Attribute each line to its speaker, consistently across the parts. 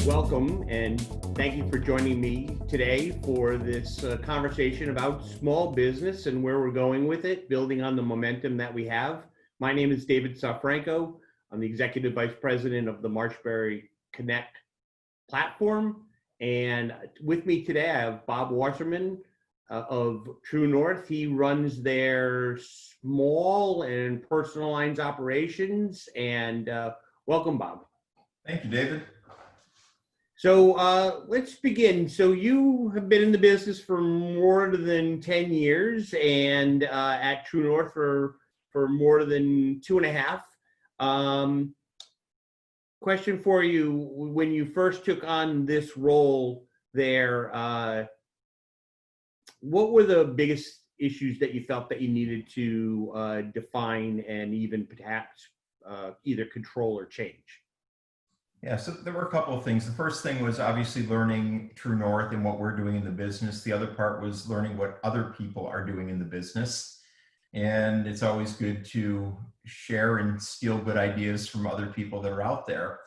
Speaker 1: Welcome, and thank you for joining me today for this conversation about small business and where we're going with it, building on the momentum that we have. My name is David Soforenko. I'm the Executive Vice President of the MarshBerry Connect platform. And with me today, I have Bob Wasserman of TrueNorth. He runs their small and personal lines operations. And welcome, Bob.
Speaker 2: Thank you, David.
Speaker 1: So let's begin. So you have been in the business for more than 10 years and at TrueNorth for more than 2.5. Question for you, when you first took on this role there, what were the biggest issues that you felt that you needed to define and even perhaps either control or change?
Speaker 2: Yeah, so there were a couple of things. The first thing was obviously learning TrueNorth and what we're doing in the business. The other part was learning what other people are doing in the business. And it's always good to share and steal good ideas from other people that are out there.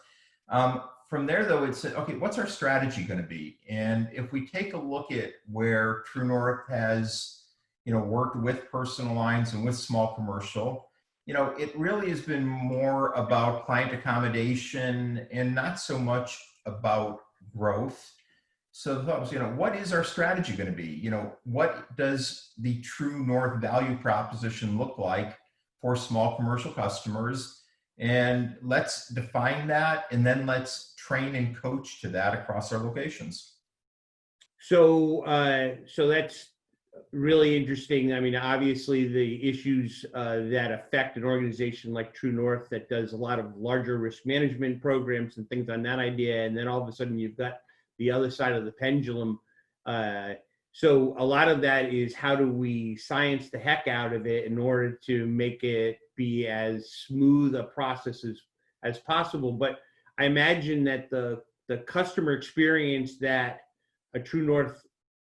Speaker 2: From there, though, it's okay, what's our strategy going to be? And if we take a look at where TrueNorth has, worked with personal lines and with small commercial, it really has been more about client accommodation and not so much about growth. So the thought was, what is our strategy going to be? What does the TrueNorth value proposition look like for small commercial customers? And let's define that, and then let's train and coach to that across our locations.
Speaker 1: So that's really interesting. I mean, obviously the issues that affect an organization like TrueNorth that does a lot of larger risk management programs and things on that idea, and then all of a sudden you've got the other side of the pendulum. So a lot of that is how do we science the heck out of it in order to make it be as smooth a process as possible. But I imagine that the customer experience that a TrueNorth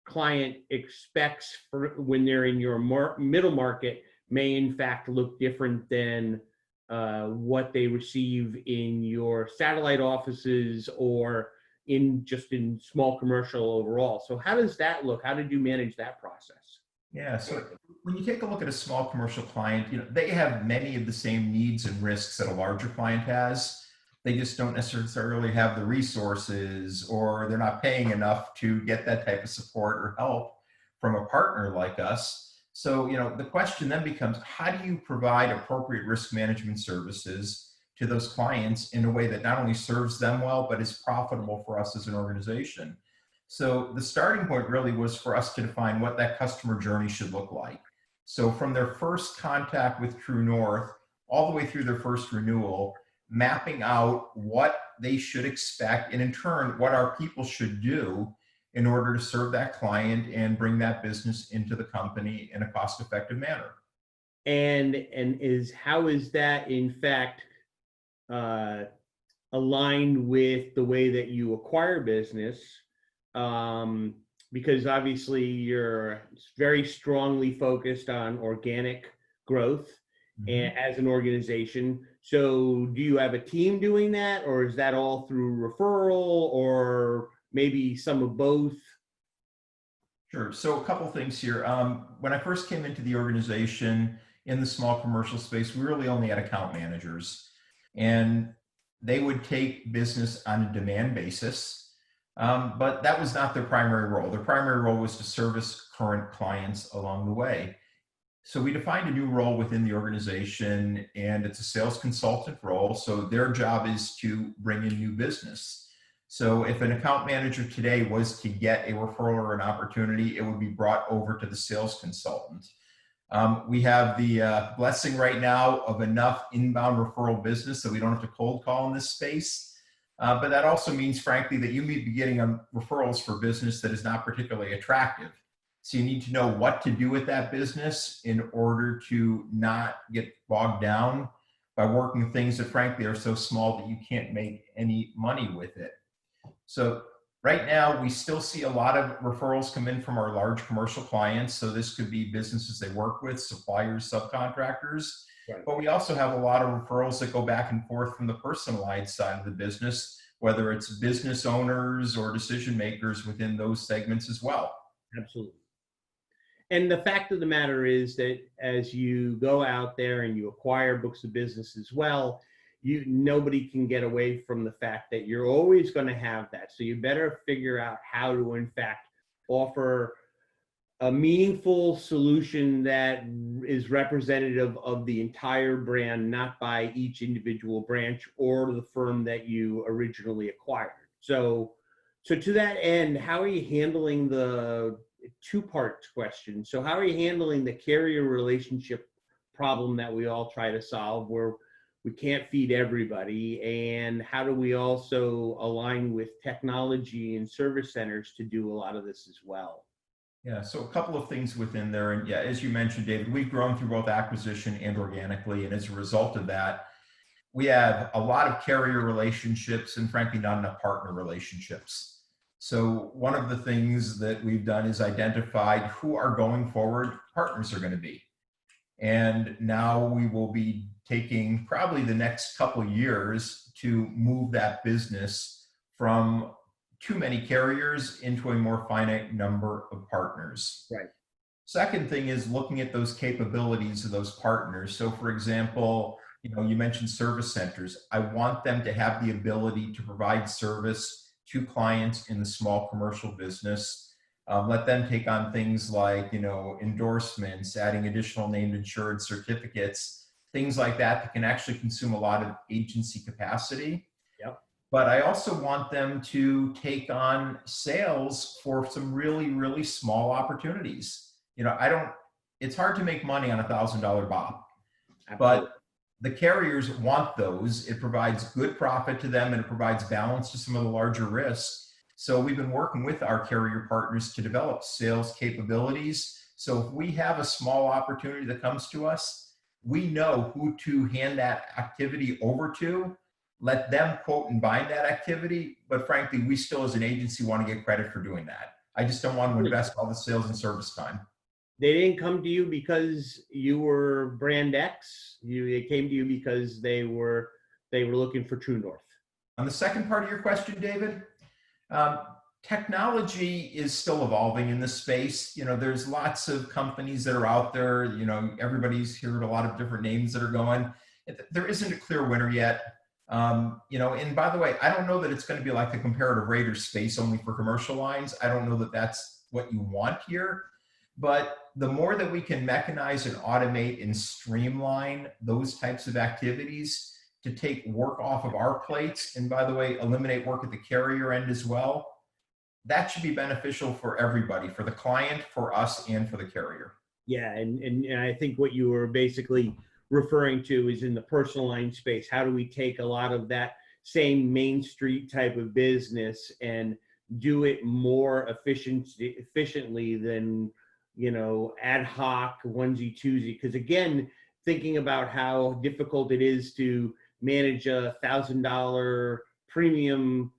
Speaker 1: client expects for when they're in your middle market may in fact look different than what they receive in your satellite offices or in small commercial overall. So how does that look? How did you manage that process?
Speaker 2: Yeah, so when you take a look at a small commercial client, they have many of the same needs and risks that a larger client has. They just don't necessarily have the resources, or they're not paying enough to get that type of support or help from a partner like us. So, the question then becomes, how do you provide appropriate risk management services to those clients in a way that not only serves them well, but is profitable for us as an organization? So the starting point really was for us to define what that customer journey should look like. So from their first contact with TrueNorth all the way through their first renewal, mapping out what they should expect, and in turn, what our people should do in order to serve that client and bring that business into the company in a cost-effective manner.
Speaker 1: And how is that in fact aligned with the way that you acquire business? Because obviously you're very strongly focused on organic growth as an organization. So do you have a team doing that, or is that all through referral, or maybe some of both?
Speaker 2: Sure. So a couple things here. When I first came into the organization in the small commercial space, we really only had account managers, and they would take business on a demand basis. But that was not their primary role. Their primary role was to service current clients along the way. So we defined a new role within the organization, and it's a sales consultant role. So their job is to bring in new business. So if an account manager today was to get a referral or an opportunity, it would be brought over to the sales consultant. We have the blessing right now of enough inbound referral business that we don't have to cold call in this space. But that also means, frankly, that you may be getting referrals for business that is not particularly attractive. So you need to know what to do with that business in order to not get bogged down by working things that, frankly, are so small that you can't make any money with it. So right now, we still see a lot of referrals come in from our large commercial clients. So this could be businesses they work with, suppliers, subcontractors. Right. But we also have a lot of referrals that go back and forth from the personalized side of the business whether it's business owners or decision makers within those segments as well.
Speaker 1: Absolutely. And the fact of the matter is that as you go out there and you acquire books of business as well, nobody can get away from the fact that you're always going to have that. So you better figure out how to, in fact, offer a meaningful solution that is representative of the entire brand, not by each individual branch or the firm that you originally acquired. So to that end, how are you handling the two-part question? So how are you handling the carrier relationship problem that we all try to solve, where we can't feed everybody? And how do we also align with technology and service centers to do a lot of this as well?
Speaker 2: Yeah, so a couple of things within there. And yeah, as you mentioned, David, we've grown through both acquisition and organically. And as a result of that, we have a lot of carrier relationships and frankly, not enough partner relationships. So one of the things that we've done is identified who our going forward partners are going to be. And now we will be taking probably the next couple of years to move that business from too many carriers into a more finite number of partners.
Speaker 1: Right.
Speaker 2: Second thing is looking at those capabilities of those partners. So for example, you mentioned service centers. I want them to have the ability to provide service to clients in the small commercial business. Let them take on things like, endorsements, adding additional named insured certificates, things like that can actually consume a lot of agency capacity.
Speaker 1: Yep.
Speaker 2: But I also want them to take on sales for some really, really small opportunities. It's hard to make money on $1,000 BOP, but the carriers want those. It provides good profit to them and it provides balance to some of the larger risks. So we've been working with our carrier partners to develop sales capabilities. So if we have a small opportunity that comes to us, we know who to hand that activity over to, let them quote and bind that activity. But frankly, we still as an agency want to get credit for doing that. I just don't want to invest all the sales and service time.
Speaker 1: They didn't come to you because you were brand X. They came to you because they were looking for TrueNorth.
Speaker 2: On the second part of your question, David, technology is still evolving in this space. There's lots of companies that are out there. Everybody's heard a lot of different names that are going. There isn't a clear winner yet. And by the way, I don't know that it's going to be like the comparative rater space only for commercial lines. I don't know that that's what you want here. But the more that we can mechanize and automate and streamline those types of activities to take work off of our plates, and by the way, eliminate work at the carrier end as well, that should be beneficial for everybody, for the client, for us, and for the carrier.
Speaker 1: Yeah, and I think what you were basically referring to is in the personal line space. How do we take a lot of that same Main Street type of business and do it more efficiently than ad hoc onesie twosie? Because again, thinking about how difficult it is to manage $1,000 premium,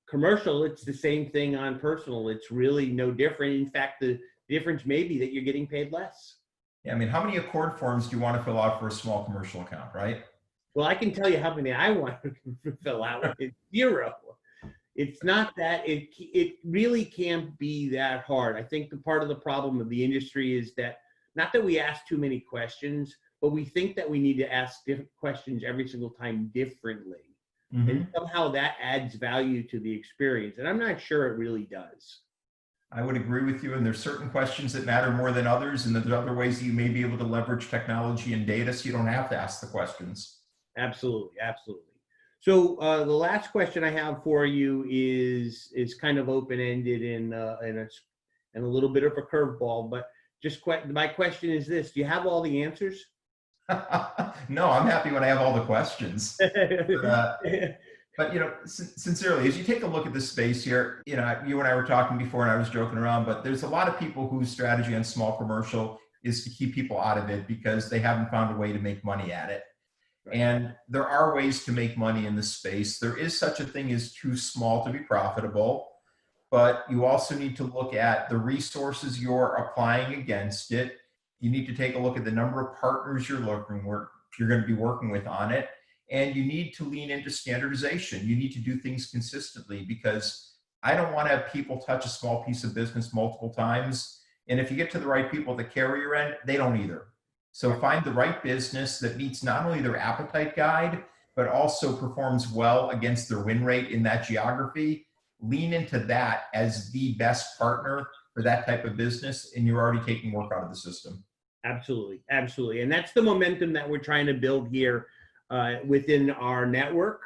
Speaker 1: commercial, it's the same thing on personal. It's really no different. In fact, the difference may be that you're getting paid less.
Speaker 2: Yeah, I mean, how many accord forms do you want to fill out for a small commercial account, right?
Speaker 1: Well, I can tell you how many I want to fill out. It's 0. It's not that, it really can't be that hard. I think the part of the problem of the industry is that, not that we ask too many questions, but we think that we need to ask different questions every single time differently. Mm-hmm. And somehow that adds value to the experience. And I'm not sure it really does.
Speaker 2: I would agree with you. And there's certain questions that matter more than others. And there's other ways that you may be able to leverage technology and data so you don't have to ask the questions.
Speaker 1: Absolutely. Absolutely. So the last question I have for you is kind of open-ended and a little bit of a curveball, but my question is this: do you have all the answers?
Speaker 2: No, I'm happy when I have all the questions. But sincerely, as you take a look at this space here, you and I were talking before, and I was joking around, but there's a lot of people whose strategy on small commercial is to keep people out of it because they haven't found a way to make money at it. Right. And there are ways to make money in this space. There is such a thing as too small to be profitable, but you also need to look at the resources you're applying against it. You need to take a look at the number of partners you're going to be working with on it. and you need to lean into standardization. You need to do things consistently, because I don't want to have people touch a small piece of business multiple times. And if you get to the right people at the carrier end, they don't either. So find the right business that meets not only their appetite guide, but also performs well against their win rate in that geography. Lean into that as the best partner for that type of business, and you're already taking work out of the system.
Speaker 1: Absolutely, absolutely. And that's the momentum that we're trying to build here within our network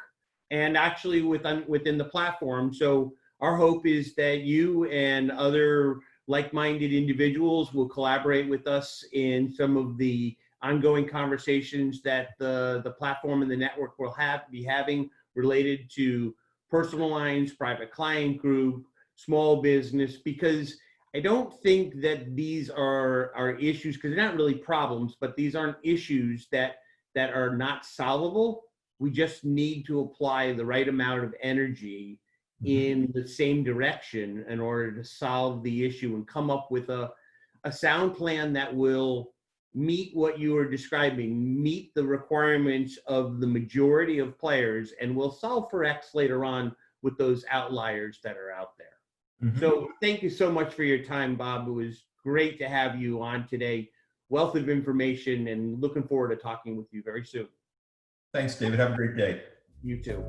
Speaker 1: and actually within the platform. So our hope is that you and other like-minded individuals will collaborate with us in some of the ongoing conversations that the platform and the network will be having related to personal lines, private client group, small business, because I don't think that these are issues, because they're not really problems, but these aren't issues that are not solvable. We just need to apply the right amount of energy in the same direction in order to solve the issue and come up with a sound plan that will meet what you are describing, meet the requirements of the majority of players, and will solve for X later on with those outliers that are out there. So thank you so much for your time, Bob. It was great to have you on today. Wealth of information, and looking forward to talking with you very soon.
Speaker 2: Thanks, David. Have a great day.
Speaker 1: You too.